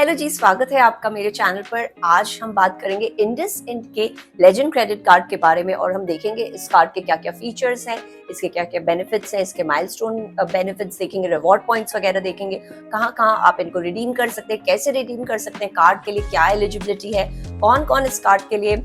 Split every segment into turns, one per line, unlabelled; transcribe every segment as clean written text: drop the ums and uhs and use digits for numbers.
Hello जी, स्वागत है आपका मेरे चैनल पर। आज हम बात करेंगे इंडसइंड के लेजेंड क्रेडिट कार्ड के बारे में और हम देखेंगे इस कार्ड के क्या क्या फीचर्स हैं, इसके क्या क्या बेनिफिट्स हैं, इसके माइलस्टोन बेनिफिट्स देखेंगे, रिवॉर्ड पॉइंट्स वगैरह देखेंगे, कहाँ कहाँ आप इनको रिडीम कर सकते हैं, कैसे रिडीम कर सकते हैं, कार्ड के लिए क्या एलिजिबिलिटी है, कौन कौन इस कार्ड के लिए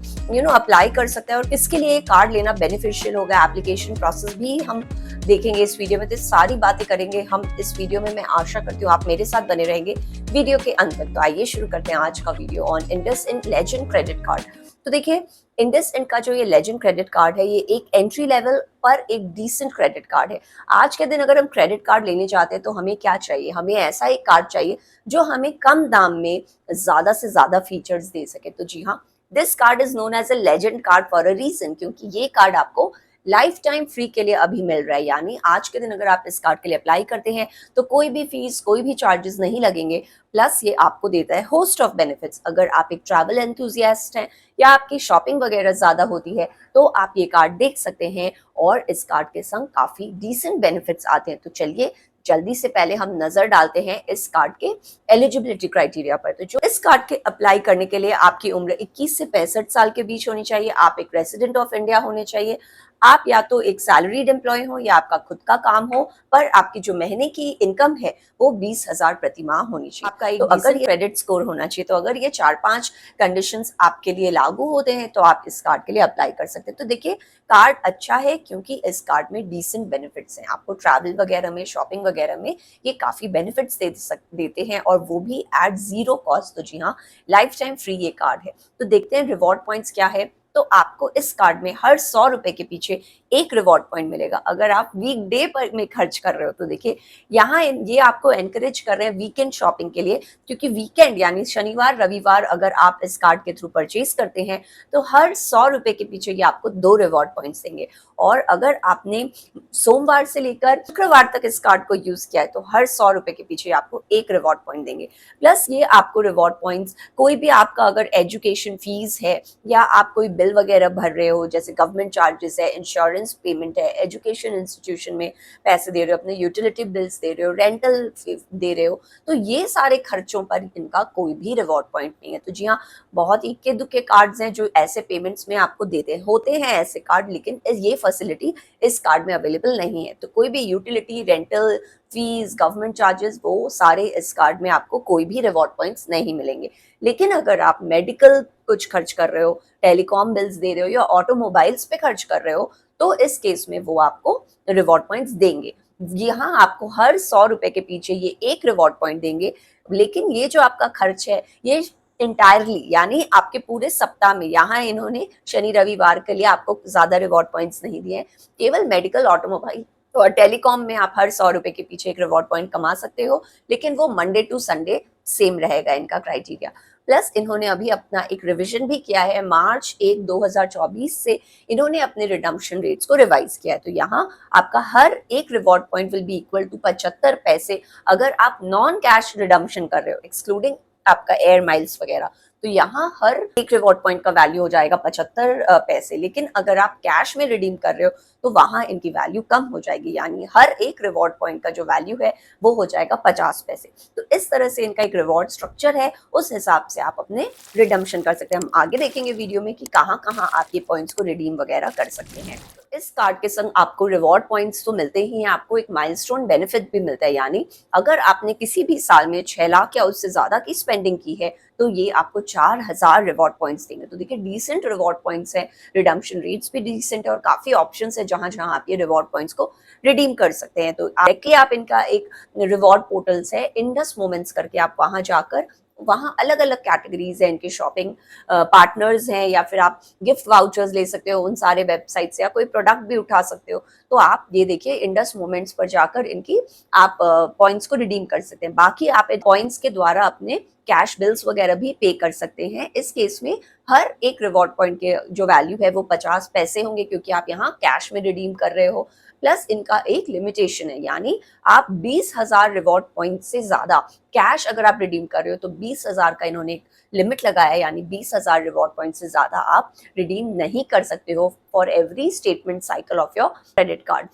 अप्लाई कर सकता है और किसके लिए कार्ड लेना बेनिफिशियल होगा। एप्लीकेशन प्रोसेस भी हम देखेंगे इस वीडियो में। तो सारी बातें करेंगे हम इस वीडियो में। मैं आशा करती हूँ आप मेरे साथ बने रहेंगे वीडियो के अंत तक। तो आइए शुरू करते हैं आज का video on IndusInd legend credit card. तो देखिए, इंडसइंड का जो ये लेजेंड क्रेडिट कार्ड है, ये एक एंट्री लेवल पर एक डिसेंट क्रेडिट कार्ड है। आज के दिन अगर हम क्रेडिट कार्ड लेने जाते हैं तो हमें क्या चाहिए? हमें ऐसा एक कार्ड चाहिए जो हमें कम दाम में ज्यादा से ज्यादा फीचर्स दे सके। तो जी हाँ, this card is known as a legend card for a reason, क्योंकि ये कार्ड आपको लाइफ टाइम फ्री के लिए अभी मिल रहा है। यानी आज के दिन अगर आप इस कार्ड के लिए अप्लाई करते हैं तो कोई भी फीस, कोई भी चार्जेस नहीं लगेंगे। प्लस ये आपको देता है होस्ट ऑफ बेनिफिट्स। अगर आप एक ट्रैवल एंथुजियास्ट हैं या आपकी शॉपिंग वगैरह ज्यादा होती है तो आप ये कार्ड देख सकते हैं और इस कार्ड के संग काफी डिसेंट बेनिफिट्स आते हैं। तो चलिए जल्दी से पहले हम नजर डालते हैं इस कार्ड के एलिजिबिलिटी क्राइटेरिया पर। तो जो इस कार्ड के अप्लाई करने के लिए आपकी उम्र 21 से 65 साल के बीच होनी चाहिए, आप एक रेसिडेंट ऑफ इंडिया होने चाहिए, आप या तो एक सैलरीड एम्प्लॉय हो या आपका खुद का काम हो, पर आपकी जो महीने की इनकम है वो 20,000 प्रति माह होनी चाहिए। आपका एक अगर ये क्रेडिट स्कोर होना चाहिए। तो अगर ये 4-5 कंडीशंस आपके लिए लागू होते हैं तो आप इस कार्ड के लिए अप्लाई कर सकते हैं। तो देखिए, कार्ड अच्छा है क्योंकि इस कार्ड में डिसेंट बेनिफिट्स हैं। आपको ट्रैवल वगैरह में, शॉपिंग वगैरह में ये काफी बेनिफिट्स देते हैं और वो भी एट जीरो कॉस्ट। तो जी हाँ, लाइफ टाइम फ्री ये कार्ड है। तो देखते हैं रिवॉर्ड पॉइंट्स क्या है। तो आपको इस कार्ड में हर 100 रुपए के पीछे एक रिवॉर्ड पॉइंट मिलेगा। अगर आप वीकडे पर में खर्च कर रहे हो तो देखिए, यहाँ ये आपको एनकरेज कर रहे हैं वीकेंड शॉपिंग के लिए, क्योंकि वीकेंड यानी शनिवार रविवार अगर आप इस कार्ड के थ्रू परचेज करते हैं तो हर 100 रुपए के पीछे ये आपको 2 रिवॉर्ड पॉइंट्स देंगे। और अगर आपने सोमवार से लेकर शुक्रवार तक इस कार्ड को यूज किया है तो हर 100 रुपए के पीछे आपको एक रिवॉर्ड पॉइंट देंगे। प्लस ये आपको रिवॉर्ड पॉइंट्स कोई भी आपका अगर एजुकेशन फीस है या आप कोई बिल वगैरह भर रहे हो, जैसे गवर्नमेंट चार्जेस है, इंश्योरेंस पेमेंट है, एजुकेशन इंस्टीट्यूशन में पैसे दे रहे हो, अपने यूटिलिटी बिल्स दे रहे हो, रेंटल दे रहे हो, तो ये सारे खर्चों पर इनका कोई भी रिवॉर्ड पॉइंट नहीं है। तो जी हाँ, बहुत इक्के दुक्के कार्ड्स हैं जो ऐसे पेमेंट्स में आपको देते होते हैं ऐसे कार्ड, लेकिन ये फैसिलिटी इस कार्ड में अवेलेबल नहीं है। तो कोई भी utility, rental fees, government charges, वो सारे इस कार्ड में आपको कोई भी रिवॉर्ड पॉइंट्स नहीं मिलेंगे। लेकिन अगर आप मेडिकल कुछ खर्च कर रहे हो, टेलीकॉम बिल्स दे रहे हो या ऑटोमोबाइल्स पे खर्च कर रहे हो तो इस केस में वो आपको रिवॉर्ड पॉइंट्स देंगे। यहाँ आपको हर 100 रुपए के पीछे ये एक रिवॉर्ड पॉइंट देंगे। लेकिन ये जो आपका खर्च है ये इंटायरली यानी आपके पूरे सप्ताह में, यहाँ इन्होंने शनि रविवार के लिए आपको ज्यादा रिवॉर्ड पॉइंट्स नहीं दिए, केवल मेडिकल, ऑटोमोबाइल और टेलीकॉम में आप हर 100 रुपए के पीछे एक रिवॉर्ड पॉइंट कमा सकते हो। लेकिन वो मंडे टू संडे सेम रहेगा इनका क्राइटेरिया। प्लस इन्होंने अभी अपना एक रिवीजन भी किया है, मार्च 1 2024 से इन्होंने अपने रिडम्पशन रेट्स को रिवाइज किया है। तो यहाँ आपका हर एक reward point will be equal to 75 पैसे अगर आप नॉन कैश रिडम्पशन कर रहे हो, एक्सक्लूडिंग आपका एयर माइल्स वगैरह। तो यहाँ हर एक रिवॉर्ड पॉइंट का वैल्यू हो जाएगा 75 पैसे। लेकिन अगर आप कैश में रिडीम कर रहे हो तो वहां इनकी वैल्यू कम हो जाएगी, यानी हर एक रिवॉर्ड पॉइंट का जो वैल्यू है वो हो जाएगा 50 पैसे। तो इस तरह से इनका एक रिवॉर्ड स्ट्रक्चर है, उस हिसाब से आप अपने रिडम्पशन कर सकते हैं। हम आगे देखेंगे वीडियो में कि कहाँ कहाँ आप ये पॉइंट्स को रिडीम वगैरह कर सकते हैं। इस कार्ड के संग आपको रिवॉर्ड पॉइंट्स तो मिलते ही हैं, आपको एक माइलस्टोन बेनिफिट भी मिलता है। यानी अगर आपने किसी भी साल में 6 लाख या उससे ज्यादा की स्पेंडिंग की है तो ये आपको 4000 रिवॉर्ड पॉइंट्स देंगे। तो देखिए, डिसेंट रिवॉर्ड पॉइंट्स हैं, रिडम्पशन रेट्स भी डिसेंट है और काफी ऑप्शंस है जहां जहां आप ये रिवॉर्ड पॉइंट्स को रिडीम कर सकते हैं। तो डायरेक्टली आप इनका एक रिवॉर्ड पोर्टल्स है इंडस मोमेंट्स करके, आप वहां जाकर वहां अलग अलग कैटेगरीज है इनके, शॉपिंग पार्टनर्स हैं या फिर आप गिफ्ट वाउचर्स ले सकते हो उन सारे वेबसाइट से, या कोई प्रोडक्ट भी उठा सकते हो। तो आप ये देखिए, इंडस मोमेंट्स पर जाकर इनकी आप पॉइंट्स को रिडीम कर सकते हैं। बाकी आप पॉइंट्स के द्वारा अपने कैश बिल्स वगैरह भी पे कर सकते हैं। इस केस में हर एक रिवॉर्ड पॉइंट के जो वैल्यू है वो 50 पैसे होंगे, क्योंकि आप यहाँ कैश में रिडीम कर रहे हो। प्लस इनका एक लिमिटेशन है, यानी आप 20,000 रिवॉर्ड पॉइंट से ज्यादा कैश अगर आप रिडीम कर रहे हो तो 20,000 का इन्होंने एक लिमिट लगाया है, यानी 20,000 रिवॉर्ड पॉइंट से ज्यादा आप रिडीम नहीं कर सकते हो for every statement cycle of your credit card.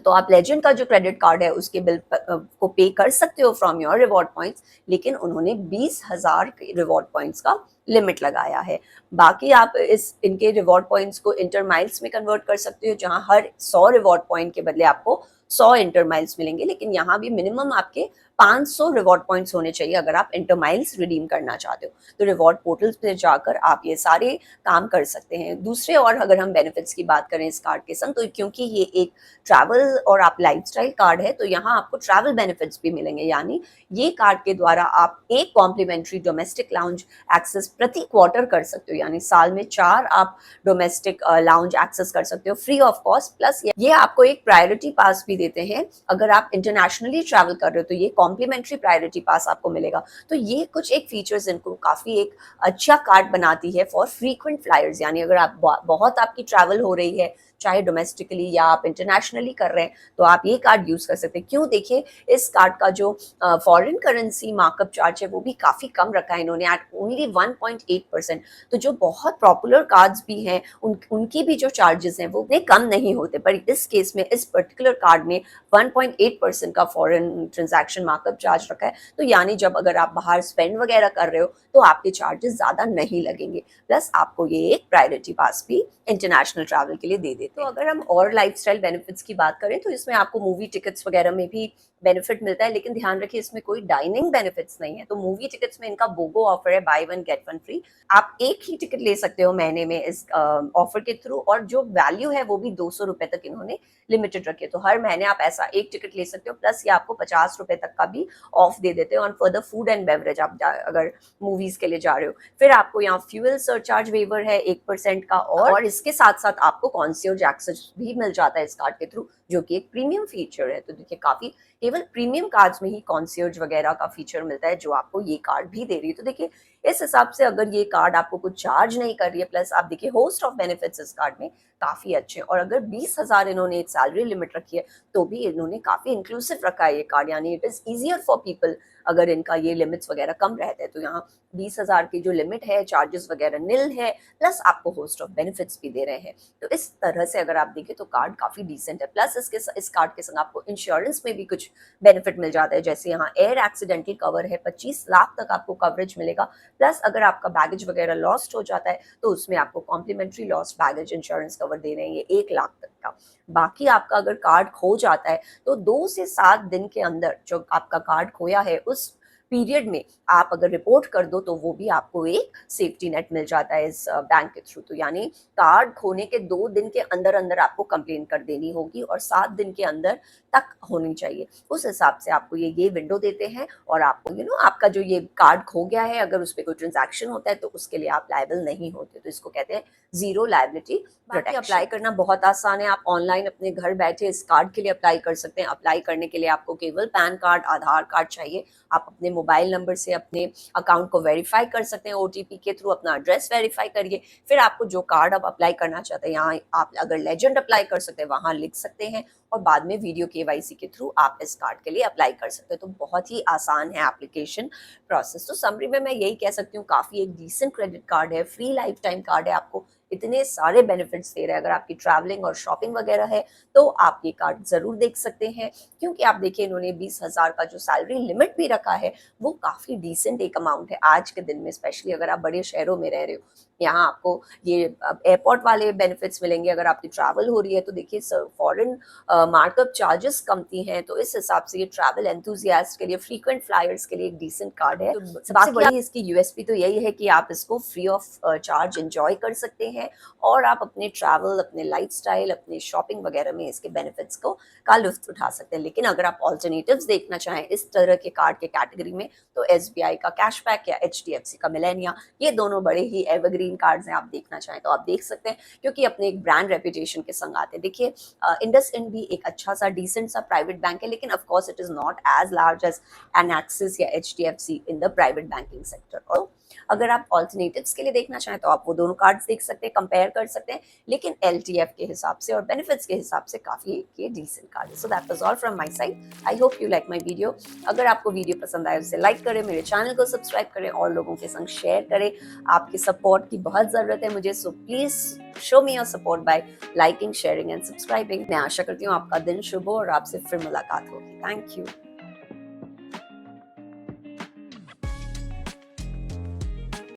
तो आप लेजेंड का जो क्रेडिट कार्ड है उसके बिल को पे कर सकते हो फ्रॉम योर रिवॉर्ड पॉइंट्स, लेकिन उन्होंने 20,000 रिवॉर्ड पॉइंट्स का लिमिट लगाया है। बाकी आप इस इनके रिवॉर्ड पॉइंट्स को इंटर माइल्स में कन्वर्ट कर सकते हो, जहां हर 100 रिवॉर्ड पॉइंट के बदले आपको 100 इंटर माइल्स मिलेंगे, लेकिन यहाँ भी मिनिमम आपके 500 रिवॉर्ड पॉइंट्स होने चाहिए अगर आप इंटर माइल्स रिडीम करना चाहते हो। तो रिवॉर्ड पोर्टल्स पे जाकर आप ये सारे काम कर सकते हैं। दूसरे और अगर हम बेनिफिट्स की बात करें इस कार्ड के संग, तो क्योंकि ये एक ट्रैवल और आप लाइफस्टाइल कार्ड है, तो यहाँ आपको ट्रैवल बेनिफिट्स भी मिलेंगे, यानी ये कार्ड के द्वारा आप एक कॉम्प्लीमेंट्री डोमेस्टिक लाउंज एक्सेस प्रति क्वार्टर कर सकते हो, यानी साल में 4 आप डोमेस्टिक लाउंज एक्सेस कर सकते हो फ्री ऑफ कॉस्ट। प्लस ये आपको एक प्रायोरिटी पास भी देते हैं, अगर आप इंटरनेशनली ट्रैवल कर रहे हो तो ये कॉम्प्लीमेंट्री प्रायोरिटी पास आपको मिलेगा। तो ये कुछ एक फीचर्स इनको काफी एक अच्छा कार्ड बनाती है फॉर फ्रीक्वेंट फ्लायर्स, यानी अगर आप बहुत आपकी ट्रैवल हो रही है, चाहे डोमेस्टिकली या आप इंटरनेशनली कर रहे हैं, तो आप ये कार्ड यूज कर सकते हैं। क्यों, देखिए इस कार्ड का जो फॉरेन करेंसी मार्कअप चार्ज है वो भी काफी कम रखा है इन्होंने, एट ओनली 1.8%। तो जो बहुत पॉपुलर कार्ड्स भी हैं उनकी भी जो चार्जेस हैं वो कम नहीं होते, पर इस केस में इस पर्टिकुलर कार्ड में 1.8% का फॉरेन ट्रांजैक्शन मार्कअप चार्ज रखा है। तो यानी जब अगर आप बाहर स्पेंड वगैरह कर रहे हो तो आपके चार्जेस ज्यादा नहीं लगेंगे। प्लस आपको ये एक प्रायोरिटी पास भी इंटरनेशनल ट्रैवल के लिए दे देते हैं। तो अगर हम और लाइफस्टाइल बेनिफिट्स की बात करें तो इसमें आपको मूवी टिकट्स वगैरह में भी बेनिफिट मिलता है, लेकिन ध्यान रखिए इसमें कोई डाइनिंग बेनिफिट्स नहीं है। तो मूवी टिकट्स में इनका बोगो ऑफर है, by one get one free. आप एक ही टिकट ले सकते हो महीने में इस ऑफर के थ्रू, और जो वैल्यू है वो भी 200 रुपए तक इन्होंने लिमिटेड रखी है। तो हर महीने आप ऐसा एक टिकट ले सकते हो, प्लस ये आपको 50 रुपए तक का भी ऑफ दे देते हो on for the food and beverage, आप अगर मूवीज के लिए जा रहे हो। फिर आपको यहाँ फ्यूल सरचार्ज वेवर है 1% का, और इसके साथ साथ आपको कॉन्सियर्ज एक्सेस भी मिल जाता है इस कार्ड के थ्रू, जो कि एक प्रीमियम फीचर है। तो देखिए काफी केवल प्रीमियम कार्ड्स में ही कॉन्सियर्ज वगैरह का फीचर मिलता है, जो आपको ये कार्ड भी दे रही है। तो देखिए इस हिसाब से अगर ये कार्ड आपको कुछ चार्ज नहीं कर रही है, प्लस आप देखिए होस्ट ऑफ बेनिफिट्स इस कार्ड में काफी अच्छे, और अगर 20,000 इन्होंने एक सैलरी लिमिट रखी है तो भी इन्होंने काफी इंक्लूसिव रखा है ये कार्ड, यानी it is easier for people अगर इनका ये लिमिट्स वगैरह कम रहते हैं। तो यहाँ 20,000 की जो लिमिट है, चार्जेस वगैरह निल है, प्लस आपको होस्ट ऑफ बेनिफिट्स भी दे रहे हैं। तो इस तरह से अगर आप देखें तो कार्ड काफी डिसेंट है। प्लस इस कार्ड के संग आपको इंश्योरेंस में भी कुछ बेनिफिट मिल जाता है, जैसे यहाँ एयर एक्सीडेंटल कवर है, 25 लाख तक आपको कवरेज मिलेगा। प्लस अगर आपका बैगेज वगैरह लॉस्ट हो जाता है तो उसमें आपको complimentary lost baggage insurance cover दे रहे हैं ये 1 लाख तक का। बाकी आपका अगर कार्ड खो जाता है तो 2 से 7 दिन के अंदर जो आपका कार्ड खोया है उस पीरियड में आप अगर रिपोर्ट कर दो तो वो भी आपको एक सेफ्टी नेट मिल जाता है इस बैंक के थ्रू। तो यानी कार्ड खोने के 2 दिन के अंदर अंदर आपको कंप्लेन कर देनी होगी और 7 दिन के अंदर तक होनी चाहिए। उस हिसाब से आपको ये विंडो देते हैं, और आपको आपका जो ये कार्ड खो गया है अगर उस पर कोई ट्रांजैक्शन होता है तो उसके लिए आप लायबल नहीं होते। तो इसको कहते हैं जीरो लायबिलिटी प्रोटेक्शन। अप्लाई करना बहुत आसान है, आप ऑनलाइन अपने घर बैठे इस कार्ड के लिए अप्लाई कर सकते हैं। अप्लाई करने के लिए आपको केवल पैन कार्ड, आधार कार्ड चाहिए। आप अपने मोबाइल नंबर से अपने अकाउंट को वेरीफाई कर सकते हैं ओटीपी के थ्रू, अपना एड्रेस वेरीफाई करिए। फिर आपको जो कार्ड आप अप्लाई करना चाहते हैं, यहाँ आप अगर लेजेंड अप्लाई कर सकते हैं वहां लिख सकते हैं, और बाद में वीडियो केवाईसी के थ्रू आप इस कार्ड के लिए अप्लाई कर सकते हैं। तो बहुत ही आसान है एप्लीकेशन प्रोसेस। तो समरी में मैं यही कह सकती हूँ, काफी एक डिसेंट क्रेडिट कार्ड है, फ्री लाइफ टाइम कार्ड है, आपको इतने सारे बेनिफिट्स दे रहे हैं। अगर आपकी ट्रैवलिंग और शॉपिंग वगैरह है तो आप ये कार्ड जरूर देख सकते हैं, क्योंकि आप देखिए इन्होंने 20,000 का जो सैलरी लिमिट भी रखा है वो काफी डिसेंट एक अमाउंट है आज के दिन में, स्पेशली अगर आप बड़े शहरों में रह रहे हो। यहाँ आपको ये एयरपोर्ट वाले बेनिफिट्स मिलेंगे, अगर आपकी ट्रैवल हो रही है तो देखिए फॉरेन मार्कअप चार्जेस कमती हैं, तो इस हिसाब से ये ट्रैवल एंथुजियास्ट के लिए, फ्रीक्वेंट फ्लायर्स के लिए एक डिसेंट कार्ड है। तो सबसे बड़ी इसकी यूएसपी तो यही है कि आप इसको फ्री ऑफ चार्ज एंजॉय कर सकते हैं, और आप अपने ट्रैवल, अपने लाइफस्टाइल, अपने शॉपिंग वगैरह में इसके बेनिफिट्स का लुत्फ उठा सकते हैं। लेकिन अगर आप ऑल्टरनेटिव्स देखना चाहें इस तरह के कार्ड के कैटेगरी में, तो एसबीआई का कैशबैक या एचडीएफसी का मिलेनिया, ये दोनों बड़े ही एवरग्रीन कार्ड्स हैं। आप देखना चाहें तो आप देख सकते हैं, क्योंकि अपने एक ब्रांड रेपुटेशन के संग आते हैं। देखिए इंडसइंड भी एक अच्छा सा डिसेंट सा प्राइवेट बैंक है, लेकिन of course it is not as large as an Axis या HDFC in the private banking sector. और अगर आप ऑल्टरनेटिव्स के लिए देखना चाहें तो आप वो दोनों कार्ड्स देख सकते हैं, कंपेयर कर सकते हैं, लेकिन LTF के हिसाब से और बेनिफिट्स के हिसाब से काफ़ी ये डिसेंट कार्ड है। So that was all from my side. I hope you like my video. अगर आपको वीडियो पसंद आए उसे लाइक करें, मेरे चैनल को सब्सक्राइब करें और लोगों के संग शेयर करें। आपके सपोर्ट की बहुत ज़रूरत है मुझे, so please show me your support bye liking, sharing and subscribing. मैं आशा करती हूँ आपका दिन शुभ हो और आपसे फिर मुलाकात होगी। Thank you.